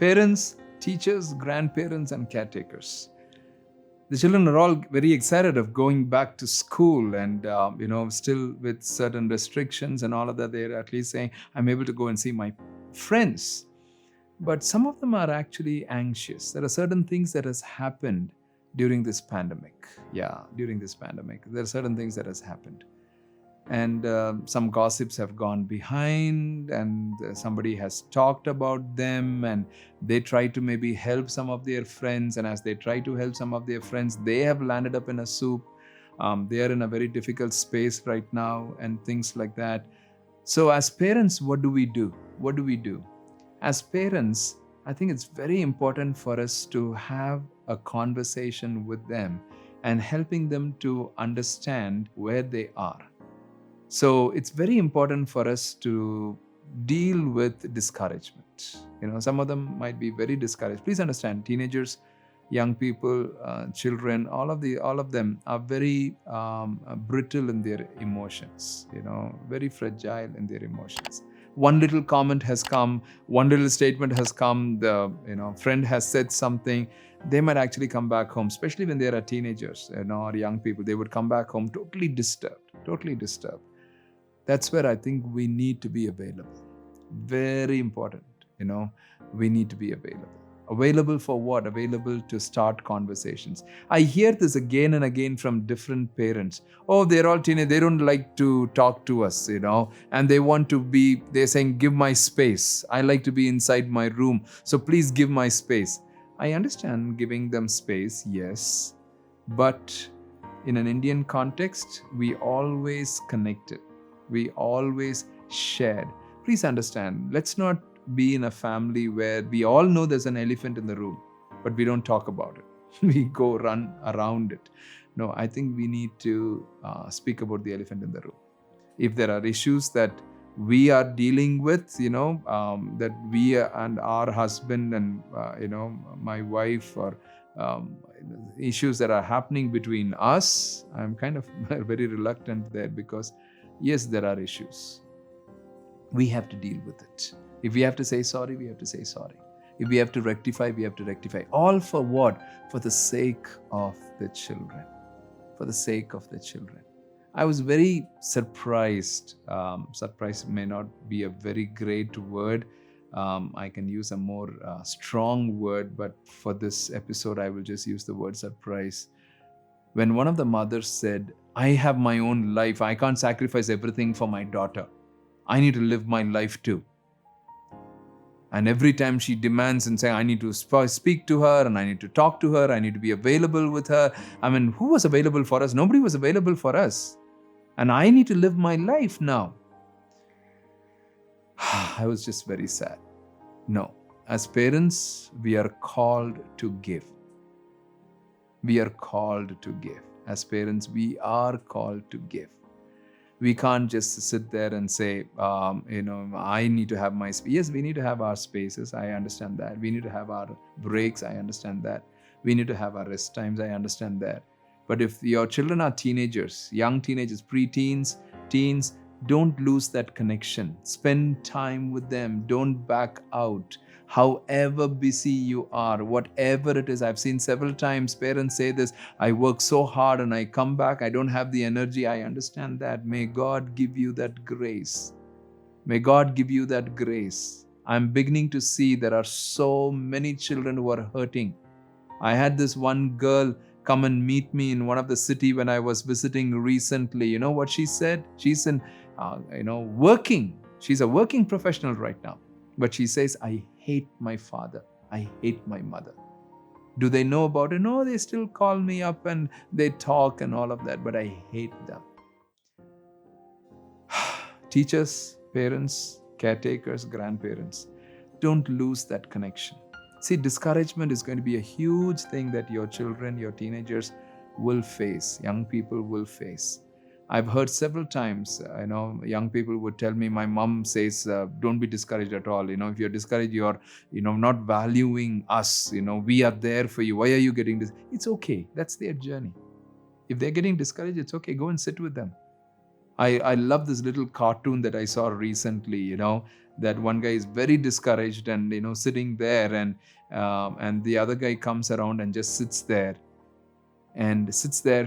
Parents, teachers, grandparents, and caretakers. The children are all very excited of going back to school and, still with certain restrictions and all of that. They're at least saying, I'm able to go and see my friends. But some of them are actually anxious. There are certain things that has happened during this pandemic. During this pandemic, there are certain things that has happened. And some gossips have gone behind, and somebody has talked about them, and they try to maybe help some of their friends. And as they try to help some of their friends, they have landed up in a soup. They are in a very difficult space right now, and things like that. So as parents, what do we do? What do we do? As parents, I think it's very important for us to have a conversation with them and helping them to understand where they are. So it's very important for us to deal with discouragement. Some of them might be very discouraged. Please understand, teenagers, young people, children, all of them are very brittle in their emotions. Very fragile in their emotions. One little comment has come, one little statement has come, the friend has said something, they might actually come back home, especially when they are teenagers, or young people. They would come back home totally disturbed. That's where I think we need to be available. Very important. We need to be available. Available for what? Available to start conversations. I hear this again and again from different parents. Oh, they're all teenage. They don't like to talk to us, and they want to be, they're saying, give my space. I like to be inside my room. So please give my space. I understand giving them space, yes. But in an Indian context, we always connected. We always shared. Please understand, let's not be in a family where we all know there's an elephant in the room, but we don't talk about it. We go run around it. No, I think we need to speak about the elephant in the room. If there are issues that we are dealing with, that we and our husband and, my wife, or issues that are happening between us, I'm kind of very reluctant there, because yes, there are issues. We have to deal with it. If we have to say sorry, we have to say sorry. If we have to rectify, we have to rectify. All for what? For the sake of the children. For the sake of the children. I was very surprised. Surprised may not be a very great word. I can use a more strong word, but for this episode, I will just use the word surprise. When one of the mothers said, I have my own life. I can't sacrifice everything for my daughter. I need to live my life too. And every time she demands and says, I need to speak to her, and I need to talk to her, I need to be available with her. I mean, who was available for us? Nobody was available for us. And I need to live my life now. I was just very sad. No, as parents, we are called to give. We are called to give. As parents, we are called to give. We can't just sit there and say, I need to have my space. Yes, we need to have our spaces. I understand that. We need to have our breaks. I understand that. We need to have our rest times. I understand that. But if your children are teenagers, young teenagers, pre-teens, teens, don't lose that connection. Spend time with them. Don't back out. However busy you are, whatever it is. I've seen several times parents say this, I work so hard and I come back, I don't have the energy. I understand that. May God give you that grace. May God give you that grace. I'm beginning to see there are so many children who are hurting. I had this one girl come and meet me in one of the city when I was visiting recently. You know what she said? She's in, working. She's a working professional right now. But she says, I hate my father. I hate my mother. Do they know about it? No, they still call me up and they talk and all of that, but I hate them. Teachers, parents, caretakers, grandparents, don't lose that connection. See, discouragement is going to be a huge thing that your children, your teenagers will face, young people will face. I've heard several times, young people would tell me, my mom says, don't be discouraged at all. If you're discouraged, you're, not valuing us. We are there for you. Why are you getting this? It's okay. That's their journey. If they're getting discouraged, it's okay. Go and sit with them. I love this little cartoon that I saw recently, that one guy is very discouraged and, sitting there, and the other guy comes around and just sits there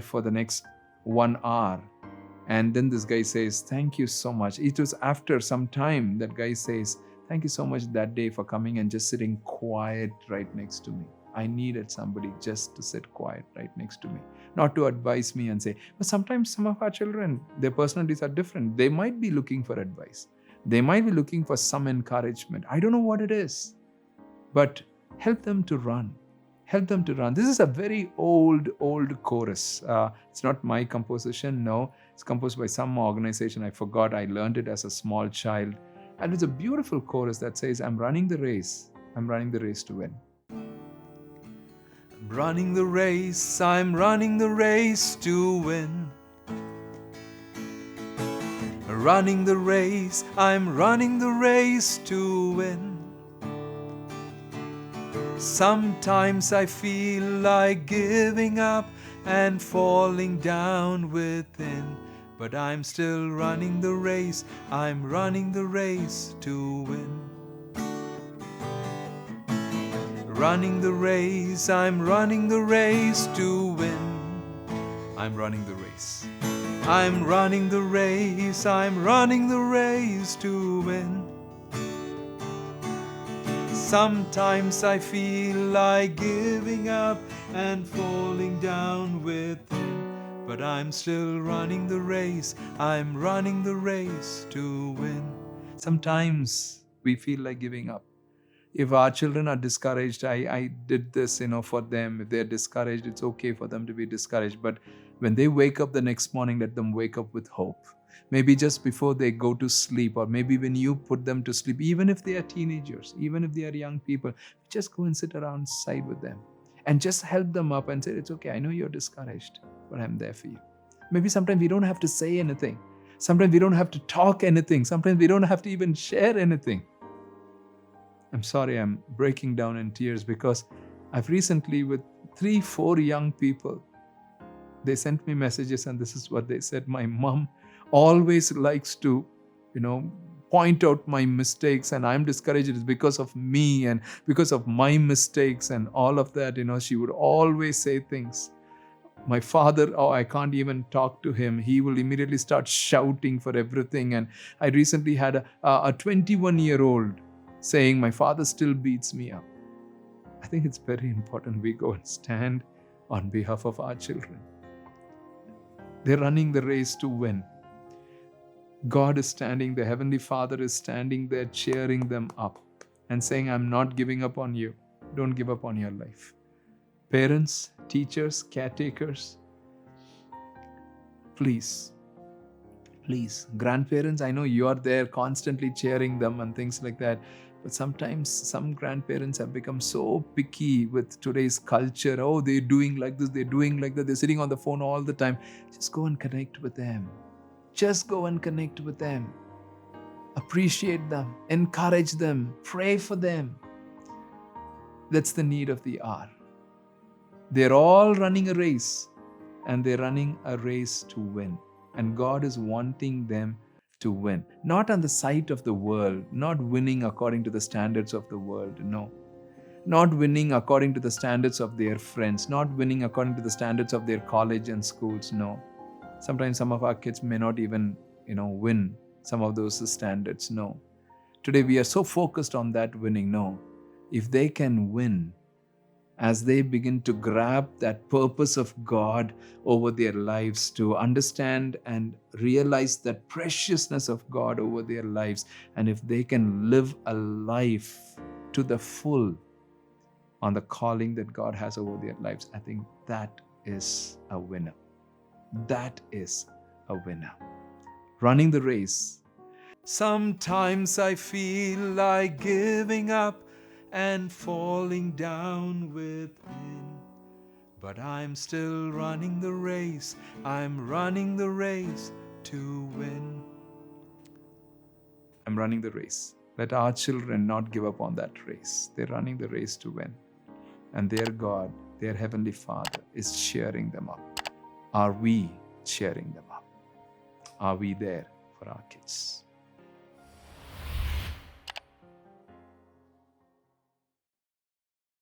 for the next 1 hour. And then this guy says, "Thank you so much." It was after some time that guy says, "Thank you so much that day for coming and just sitting quiet right next to me. I needed somebody just to sit quiet right next to me, not to advise me and say." But sometimes some of our children, their personalities are different. They might be looking for advice. They might be looking for some encouragement. I don't know what it is, but help them to run. Help them to run. This is a very old chorus. It's not my composition, no. It's composed by some organization. I forgot. I learned it as a small child. And it's a beautiful chorus that says, "I'm running the race. I'm running the race to win. I'm running the race. I'm running the race to win. Running the race. I'm running the race to win. Sometimes I feel like giving up and falling down within, but I'm still running the race. I'm running the race to win. Running the race, I'm running the race to win. I'm running the race. I'm running the race, I'm running the race to win. Sometimes I feel like giving up and falling down within, but I'm still running the race. I'm running the race to win. Sometimes we feel like giving up. If our children are discouraged, I did this, for them. If they're discouraged, it's okay for them to be discouraged. But when they wake up the next morning, let them wake up with hope. Maybe just before they go to sleep, or maybe when you put them to sleep, even if they are teenagers, even if they are young people, just go and sit around side with them and just help them up and say, "It's okay, I know you're discouraged, but I'm there for you." Maybe sometimes we don't have to say anything. Sometimes we don't have to talk anything. Sometimes we don't have to even share anything. I'm sorry, I'm breaking down in tears because I've recently, with 3-4 young people, they sent me messages and this is what they said. "My mom always likes to, point out my mistakes, and I'm discouraged. It's because of me and because of my mistakes and all of that." She would always say things. "My father, I can't even talk to him. He will immediately start shouting for everything." And I recently had a 21-year-old saying, "My father still beats me up." I think it's very important we go and stand on behalf of our children. They're running the race to win. God is standing, the Heavenly Father is standing there cheering them up and saying, "I'm not giving up on you. Don't give up on your life." Parents, teachers, caretakers, please. Grandparents, I know you are there constantly cheering them and things like that. But sometimes some grandparents have become so picky with today's culture. "Oh, they're doing like this, they're doing like that, they're sitting on the phone all the time." Just go and connect with them. Just go and connect with them. Appreciate them, encourage them, pray for them. That's the need of the hour. They're all running a race, and they're running a race to win. And God is wanting them to win. Not on the sight of the world, not winning according to the standards of the world, no. Not winning according to the standards of their friends, not winning according to the standards of their college and schools, no. Sometimes some of our kids may not even, win some of those standards, no. Today we are so focused on that winning, no. If they can win, as they begin to grab that purpose of God over their lives, to understand and realize that preciousness of God over their lives, and if they can live a life to the full on the calling that God has over their lives, I think that is a winner. That is a winner. Running the race. Sometimes I feel like giving up and falling down within, but I'm still running the race. I'm running the race to win. I'm running the race. Let our children not give up on that race. They're running the race to win. And their God, their Heavenly Father, is cheering them up. Are we cheering them up? Are we there for our kids?